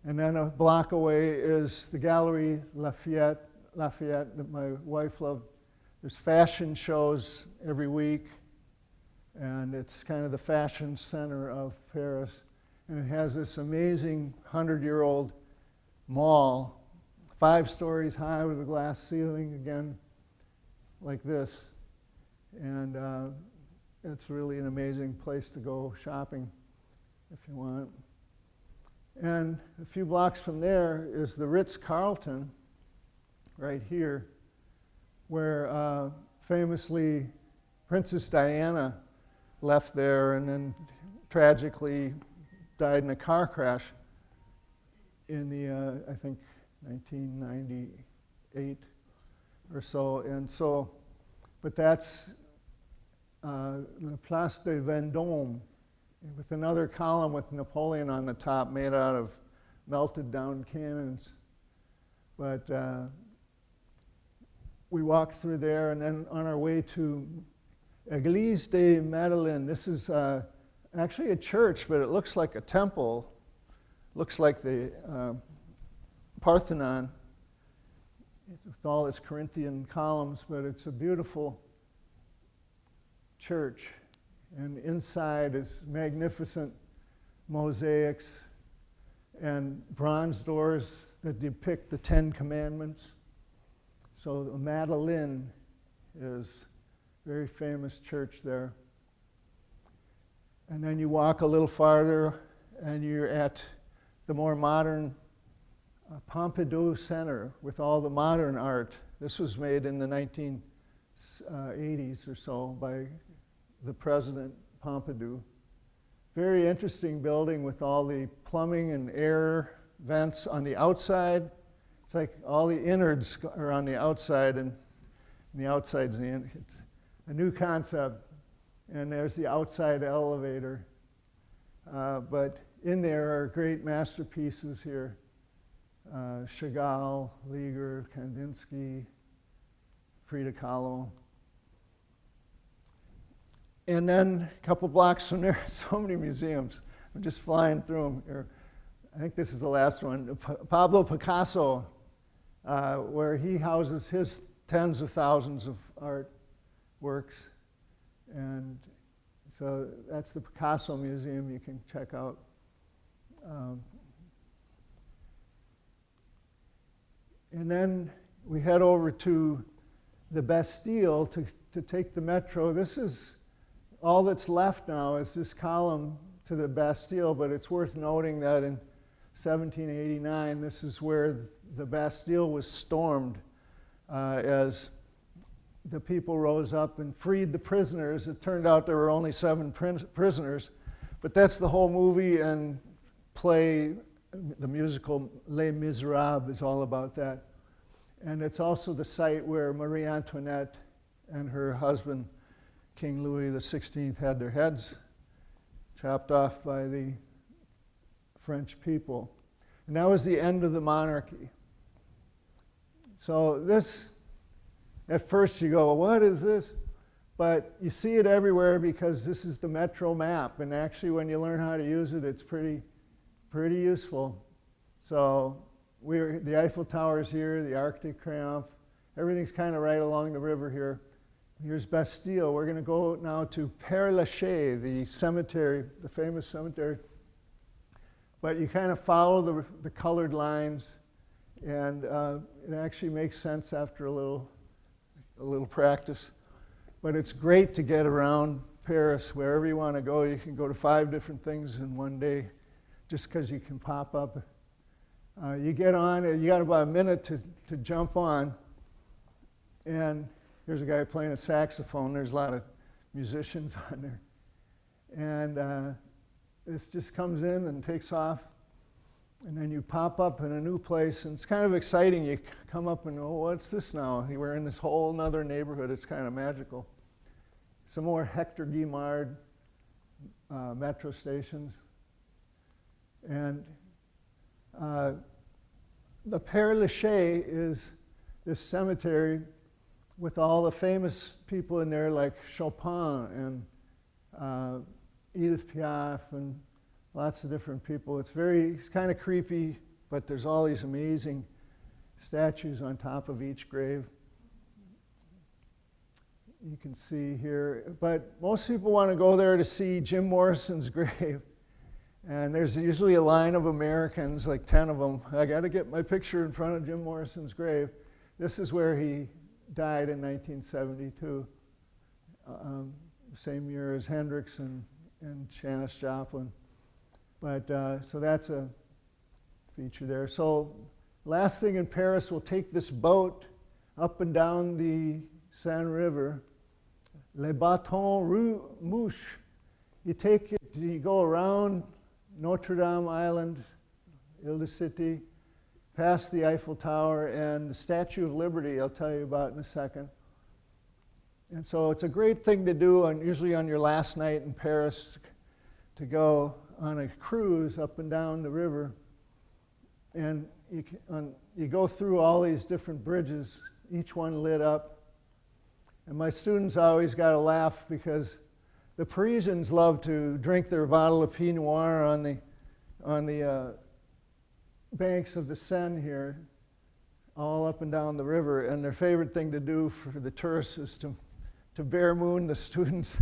Speaker 1: And then a block away is the Gallery Lafayette that my wife loved. There's fashion shows every week, and it's kind of the fashion center of Paris. And it has this amazing 100-year-old mall, 5 stories high with a glass ceiling, again, like this. And it's really an amazing place to go shopping if you want. And a few blocks from there is the Ritz-Carlton, right here, where famously Princess Diana left there and then tragically died in a car crash in the, I think, 1998 or so. And so, but that's La Place de Vendôme, with another column with Napoleon on the top made out of melted down cannons. But we walked through there, and then on our way to Église de Madeleine. This is a actually a church, but it looks like a temple. Looks like the Parthenon with all its Corinthian columns, but it's a beautiful church. And inside is magnificent mosaics and bronze doors that depict the Ten Commandments. So the Madeleine is a very famous church there. And then you walk a little farther and you're at the more modern Pompidou Center with all the modern art. This was made in the 1980s or so by the President Pompidou. Very interesting building with all the plumbing and air vents on the outside. It's like all the innards are on the outside and the outside's the in. It's a new concept. And there's the outside elevator. But in there are great masterpieces here. Chagall, Liger, Kandinsky, Frida Kahlo. And then a couple blocks from there, so many museums. I'm just flying through them here. I think this is the last one. Pablo Picasso, where he houses his tens of thousands of art works. And so that's the Picasso Museum you can check out. And then we head over to the Bastille to take the metro. This is all that's left now is this column to the Bastille, but it's worth noting that in 1789, this is where the Bastille was stormed as the people rose up and freed the prisoners. It turned out there were only 7 prisoners, but that's the whole movie and play. The musical Les Miserables is all about that. And it's also the site where Marie Antoinette and her husband, King Louis XVI, had their heads chopped off by the French people. And that was the end of the monarchy. So this, at first you go, what is this? But you see it everywhere because this is the metro map. And actually when you learn how to use it, it's pretty useful. So the Eiffel Tower is here, the Arc De Triomphe. Everything's kind of right along the river here. Here's Bastille. We're going to go now to Père Lachaise, the cemetery, the famous cemetery. But you kind of follow the colored lines, and it actually makes sense after a little practice. But it's great to get around Paris. Wherever you want to go, you can go to 5 different things in one day, just because you can pop up. You get on, and you got about a minute to jump on. And here's a guy playing a saxophone. There's a lot of musicians on there. And this just comes in and takes off. And then you pop up in a new place, and it's kind of exciting. You come up and, oh, what's this now? We're in this whole other neighborhood. It's kind of magical. Some more Hector Guimard metro stations. And the Père Lachaise is this cemetery with all the famous people in there like Chopin and Edith Piaf and lots of different people. It's kind of creepy, but there's all these amazing statues on top of each grave. You can see here, but most people want to go there to see Jim Morrison's grave. And there's usually a line of Americans, like 10 of them. I got to get my picture in front of Jim Morrison's grave. This is where he died in 1972, same year as Hendrix and Janis Joplin. But so that's a feature there. So last thing in Paris, we'll take this boat up and down the Seine River, Les Bâtons Mouches. You go around Notre Dame Island, Ile-de-Cité, past the Eiffel Tower, and the Statue of Liberty I'll tell you about in a second. And so it's a great thing to do, usually on your last night in Paris, to go on a cruise up and down the river. And you go through all these different bridges, each one lit up. And my students always got to laugh because the Parisians love to drink their bottle of Pinot Noir on the banks of the Seine here, all up and down the river. And their favorite thing to do for the tourists is to bare moon the students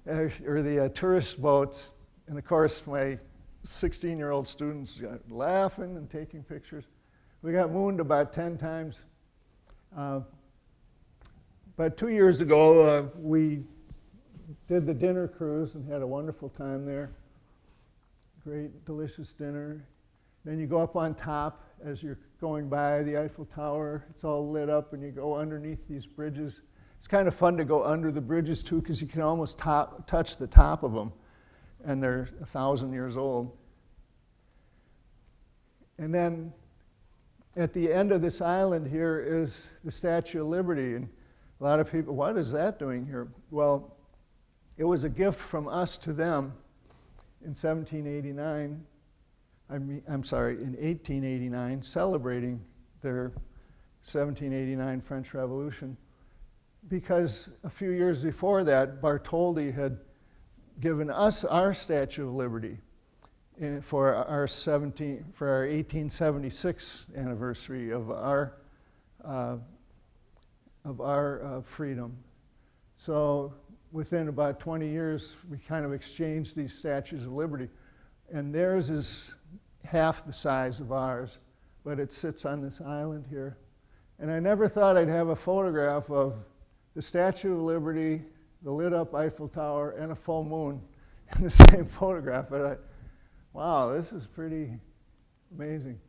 Speaker 1: or the tourist boats. And of course, my 16-year-old students got laughing and taking pictures. We got mooned about 10 times. But 2 years ago, we did the dinner cruise and had a wonderful time there. Great, delicious dinner. Then you go up on top as you're going by the Eiffel Tower. It's all lit up, and you go underneath these bridges. It's kind of fun to go under the bridges, too, because you can almost touch the top of them, and they're 1,000 years old. And then at the end of this island here is the Statue of Liberty. And a lot of people, what is that doing here? Well, it was a gift from us to them in 1789. In 1889, celebrating their 1789 French Revolution. Because a few years before that, Bartholdi had given us our Statue of Liberty for our 1876 anniversary of our freedom. So within about 20 years, we kind of exchanged these Statues of Liberty. And theirs is half the size of ours, but it sits on this island here. And I never thought I'd have a photograph of the Statue of Liberty, the lit up Eiffel Tower, and a full moon in the same photograph. I thought, wow, this is pretty amazing.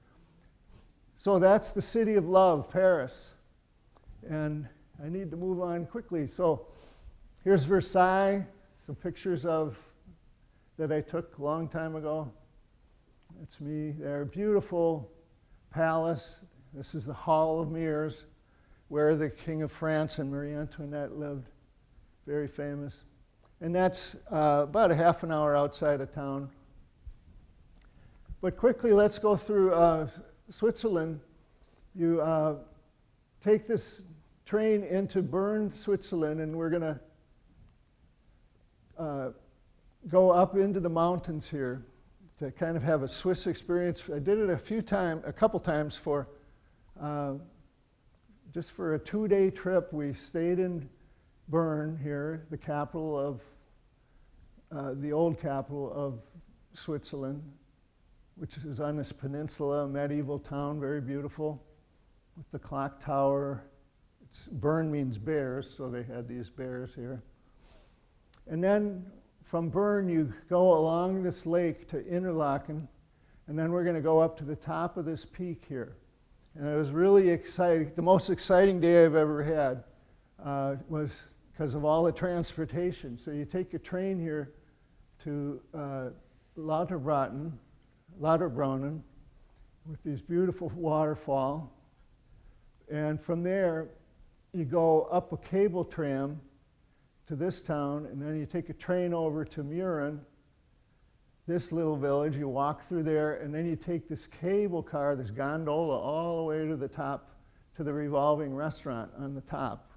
Speaker 1: So that's the city of love, Paris. And I need to move on quickly. So here's Versailles, some pictures that I took a long time ago. That's me there. Beautiful palace. This is the Hall of Mirrors, where the King of France and Marie Antoinette lived. Very famous. And that's about a half an hour outside of town. But quickly, let's go through Switzerland. You take this train into Bern, Switzerland, and we're going to go up into the mountains here to kind of have a Swiss experience. I did it a couple times just for a 2-day trip. We stayed in Bern here, the capital of, the old capital of Switzerland, which is on this peninsula, a medieval town, very beautiful, with the clock tower. Bern means bears, so they had these bears here. And then from Bern, you go along this lake to Interlaken, and then we're going to go up to the top of this peak here. And it was really exciting. The most exciting day I've ever had was because of all the transportation. So you take a train here to Lauterbrunnen with these beautiful waterfall. And from there, you go up a cable tram to this town, and then you take a train over to Mürren, this little village. You walk through there, and then you take this cable car, this gondola, all the way to the top, to the revolving restaurant on the top.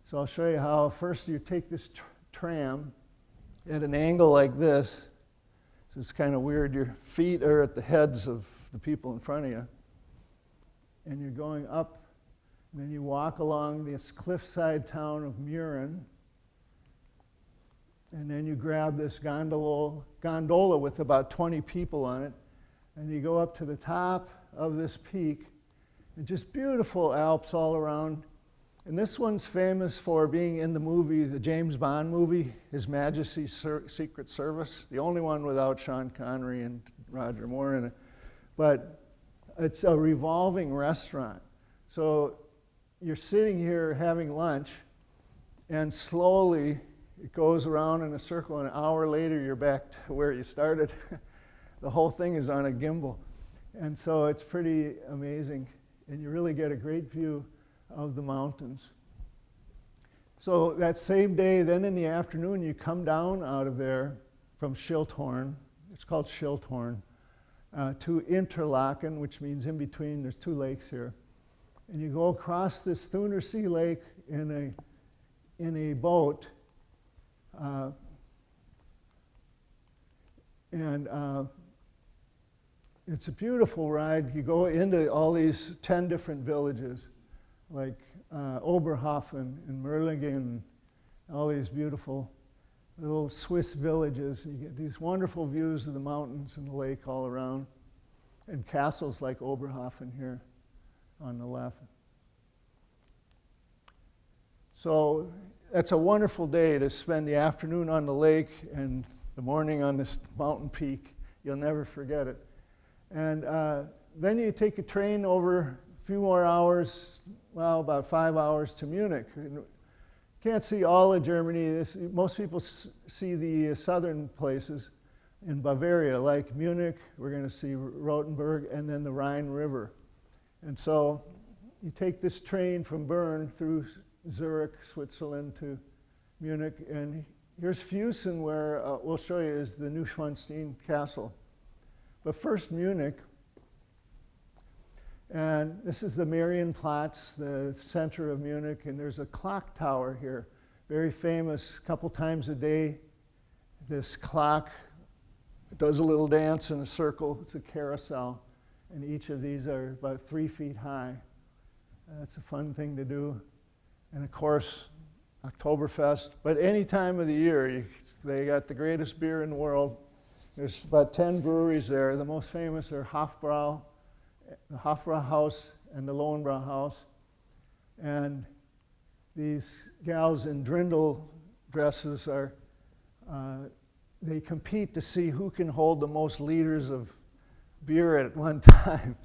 Speaker 1: So I'll show you how. First, you take this tram at an angle like this. So it's kind of weird. Your feet are at the heads of the people in front of you. And you're going up, and then you walk along this cliffside town of Mürren. And then you grab this gondola with about 20 people on it, and you go up to the top of this peak, and just beautiful Alps all around. And this one's famous for being in the movie, the James Bond movie, His Majesty's Secret Service, the only one without Sean Connery and Roger Moore in it. But it's a revolving restaurant. So you're sitting here having lunch, and slowly it goes around in a circle, and an hour later you're back to where you started. The whole thing is on a gimbal. And so it's pretty amazing, and you really get a great view of the mountains. So that same day, then in the afternoon, you come down out of there from Shilthorn, it's called Shilthorn, to Interlaken, which means in between. There's 2 lakes here. And you go across this Thunersee Lake in a boat And it's a beautiful ride. You go into all these 10 different villages, like Oberhofen and Merlingen, all these beautiful little Swiss villages. You get these wonderful views of the mountains and the lake all around, and castles like Oberhofen here on the left. So that's a wonderful day to spend the afternoon on the lake and the morning on this mountain peak. You'll never forget it. And then you take a train over a few more hours, well, about 5 hours to Munich. And can't see all of Germany. Most people see the southern places in Bavaria, like Munich. We're going to see Rothenburg and then the Rhine River. And so you take this train from Bern through Zurich, Switzerland to Munich. And here's Fussen, where we'll show you is the Neuschwanstein Castle. But first, Munich. And this is the Marian Platz, the center of Munich, and there's a clock tower here, very famous. A couple times a day, this clock does a little dance in a circle. It's a carousel, and each of these are about 3 feet high. That's a fun thing to do. And of course, Oktoberfest. But any time of the year, they got the greatest beer in the world. There's about 10 breweries there. The most famous are Hofbrau, the Hofbrauhaus and the Lohenbrauhaus. And these gals in Drindel dresses are, they compete to see who can hold the most liters of beer at one time.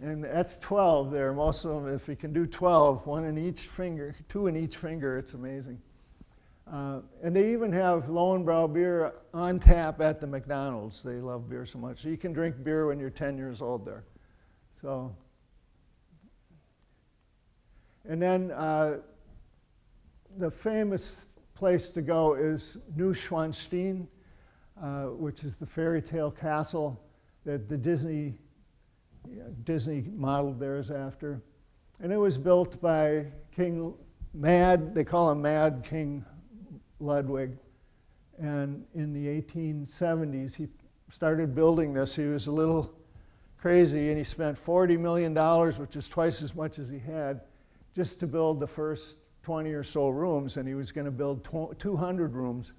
Speaker 1: And that's 12 there. Most of them, if you can do 12, 1 in each finger, 2 in each finger, it's amazing. And they even have Lohenbrau beer on tap at the McDonald's. They love beer so much. So you can drink beer when you're 10 years old there. So, and then the famous place to go is Neuschwanstein, which is the fairy tale castle that the Disney modeled theirs after. And it was built by King Mad, they call him Mad King Ludwig. And in the 1870s, he started building this. He was a little crazy, and he spent $40 million, which is twice as much as he had, just to build the first 20 or so rooms, and he was going to build 200 rooms.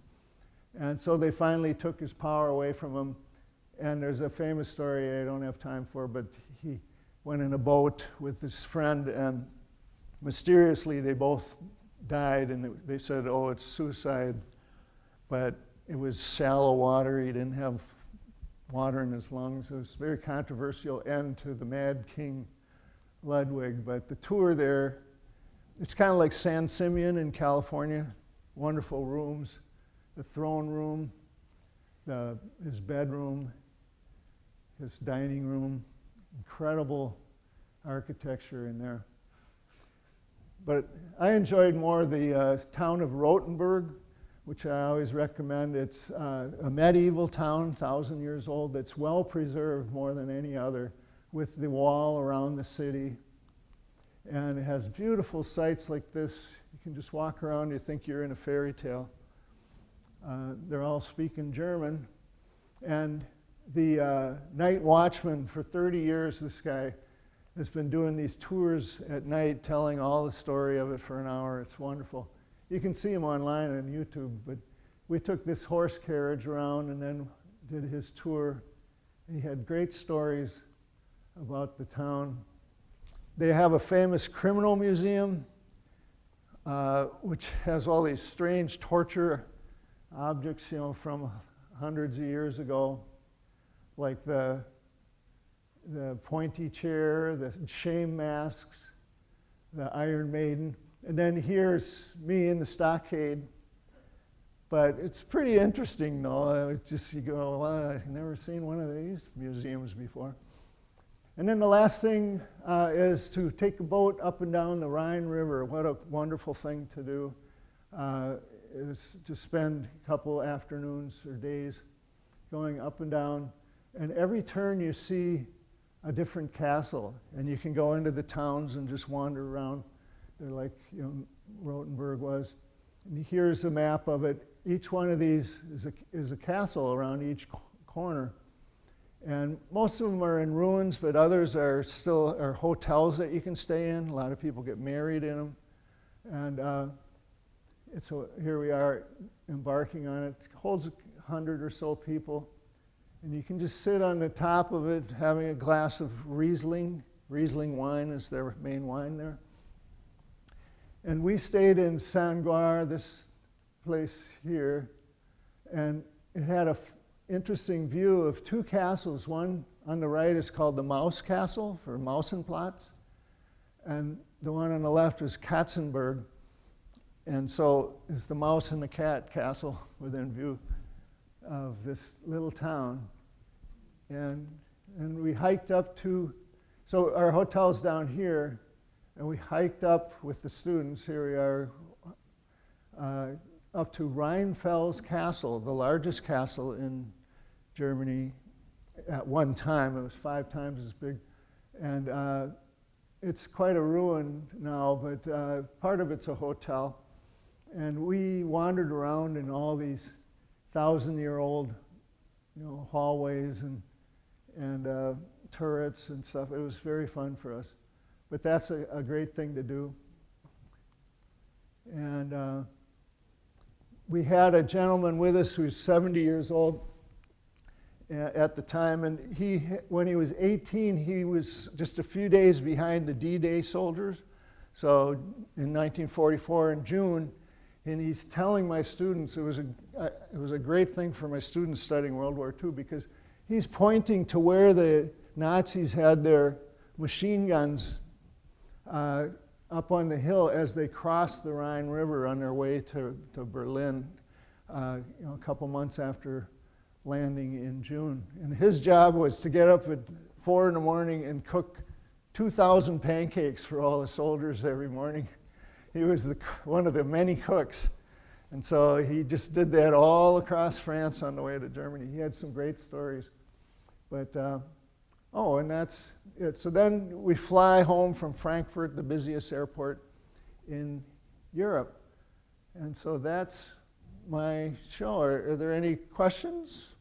Speaker 1: And so they finally took his power away from him. And there's a famous story I don't have time for, but he went in a boat with his friend, and mysteriously they both died, and they said, oh, it's suicide. But it was shallow water. He didn't have water in his lungs. It was a very controversial end to the Mad King Ludwig. But the tour there, it's kind of like San Simeon in California. Wonderful rooms. The throne room, his bedroom, his dining room. Incredible architecture in there. But I enjoyed more the town of Rothenburg, which I always recommend. It's a medieval town, 1,000 years old, that's well preserved more than any other, with the wall around the city. And it has beautiful sights like this. You can just walk around, you think you're in a fairy tale. They're all speaking German. And the night watchman, for 30 years, this guy has been doing these tours at night, telling all the story of it for an hour. It's wonderful. You can see him online on YouTube, but we took this horse carriage around and then did his tour. He had great stories about the town. They have a famous criminal museum, which has all these strange torture objects, you know, from hundreds of years ago, like the pointy chair, the shame masks, the Iron Maiden. And then here's me in the stockade. But it's pretty interesting, though. It's just, you go, well, I've never seen one of these museums before. And then the last thing is to take a boat up and down the Rhine River. What a wonderful thing to do. Is to spend a couple afternoons or days going up and down. And every turn you see a different castle. And you can go into the towns and just wander around. They're like, you know, Rothenburg was. And here's a map of it. Each one of these is a castle around each corner. And most of them are in ruins, but others are still hotels that you can stay in. A lot of people get married in them. And so here we are embarking on it. It holds 100 or so people. And you can just sit on the top of it having a glass of Riesling. Riesling wine is their main wine there. And we stayed in Saint-Gare, this place here. And it had an interesting view of two castles. One on the right is called the Mouse Castle for Marian Platz. And the one on the left is Katzenberg. And so it's the mouse and the cat castle within view of this little town. And we hiked up to, so our hotel's down here, and we hiked up with the students, here we are, up to Reinfels Castle, the largest castle in Germany at one time. It was 5 times as big. And it's quite a ruin now, but part of it's a hotel. And we wandered around in all these 1,000-year-old, hallways and turrets and stuff. It was very fun for us. But that's a great thing to do. And we had a gentleman with us who's 70 years old at the time, and when he was 18, he was just a few days behind the D-Day soldiers. So in 1944 in June, and he's telling my students, it was a great thing for my students studying World War II, because he's pointing to where the Nazis had their machine guns up on the hill as they crossed the Rhine River on their way to Berlin, a couple months after landing in June. And his job was to get up at 4 in the morning and cook 2,000 pancakes for all the soldiers every morning. He was one of the many cooks. And so he just did that all across France on the way to Germany. He had some great stories. But, and that's it. So then we fly home from Frankfurt, the busiest airport in Europe. And so that's my show. Are there any questions?